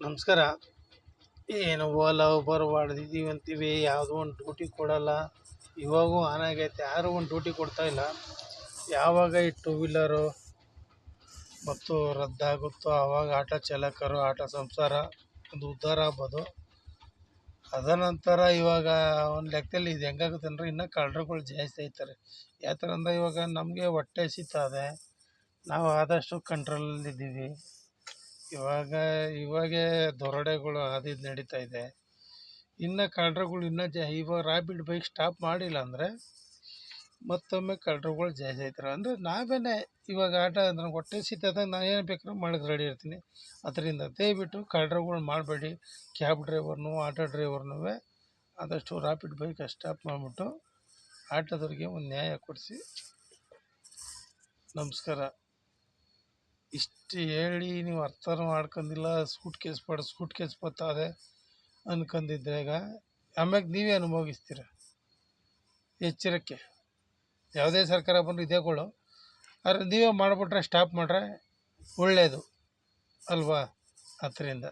ನಮಸ್ಕಾರ. ಏನು ಓಲಾ ಉಬರ್ ಹೊಡ್ದಿದ್ದೀವಿ ಅಂತೀವಿ, ಯಾವುದೋ ಒಂದು ಡ್ಯೂಟಿ ಕೊಡಲ್ಲ. ಇವಾಗೂ ಆನ್ ಆಗೈತೆ, ಯಾರೂ ಒಂದು ಡ್ಯೂಟಿ ಕೊಡ್ತಾಯಿಲ್ಲ. ಯಾವಾಗ ಈ ಟೂ ವೀಲರು ಮತ್ತು ರದ್ದಾಗುತ್ತೋ ಆವಾಗ ಆಟೋ ಚಾಲಕರು, ಆಟೋ ಸಂಸಾರ ಒಂದು ಉದ್ಧಾರ ಆಗ್ಬೋದು. ಅದನಂತರ ಇವಾಗ ಒಂದು ಲೆಕ್ಕದಲ್ಲಿ ಇದು ಹೆಂಗಾಗುತ್ತೆ ಅಂದರೆ ಇನ್ನೂ ಕಳ್ಳರುಗಳು ಜಾಸ್ತಿ ಆಯ್ತಾರೆ. ಯಾವ ಥರ ಅಂದರೆ ಇವಾಗ ನಮಗೆ ಹೊಟ್ಟೆ ಹಸಿತಾ ನಾವು ಆದಷ್ಟು ಕಂಟ್ರೋಲಲ್ಲಿದ್ದೀವಿ. ಇವಾಗೇ ದರೋಡೆಗಳು ಅದು ಇದು ನಡೀತಾ ಇದೆ. ಇನ್ನು ಕಳ್ಳರುಗಳು ಇವಾಗ ರ್ಯಾಪಿಡ್ ಬೈಕ್ ಸ್ಟಾಪ್ ಮಾಡಿಲ್ಲ ಅಂದರೆ ಮತ್ತೊಮ್ಮೆ ಕಳ್ಳರುಗಳು ಜಾಸ್ತಿ ಆಯ್ತಾರೆ. ಅಂದರೆ ನಾವೇನೆ ಇವಾಗ ನನಗೆ ಹೊಟ್ಟೆ ಹಸಿತದ, ನಾನು ಏನು ಬೇಕಾದ್ರೂ ಮಾಡೋಕ್ಕೆ ರೆಡಿ ಇರ್ತೀನಿ. ಅದರಿಂದ ದಯವಿಟ್ಟು ಕಳ್ಳರುಗಳು ಮಾಡಬೇಡಿ. ಕ್ಯಾಬ್ ಡ್ರೈವರ್ನು, ಆಟೋ ಡ್ರೈವರ್ನೂ ಆದಷ್ಟು ರ್ಯಾಪಿಡ್ ಬೈಕ್ ಸ್ಟಾಪ್ ಮಾಡಿಬಿಟ್ಟು ಆಟೋದವ್ರಿಗೆ ಒಂದು ನ್ಯಾಯ ಕೊಡಿಸಿ. ನಮಸ್ಕಾರ. ಇಷ್ಟು ಹೇಳಿ ನೀವು ಅರ್ಥ ಮಾಡ್ಕೊಂಡಿಲ್ಲ. ಸೂಟ್ ಕೇಸ್ ಬರ್ತದೆ ಅನ್ಕೊಂಡಿದ್ದಾಗ ಆಮ್ಯಾಗ ನೀವೇ ಅನುಭವಿಸ್ತೀರ. ಎಚ್ಚರಿಕೆ. ಯಾವುದೇ ಸರ್ಕಾರ ಬಂದರೂ ಇದೇಗಳು, ಆದರೆ ನೀವೇ ಮಾಡಿಬಿಟ್ರೆ, ಸ್ಟಾಪ್ ಮಾಡ್ರೆ ಒಳ್ಳೆಯದು ಅಲ್ವಾ? ಅದರಿಂದ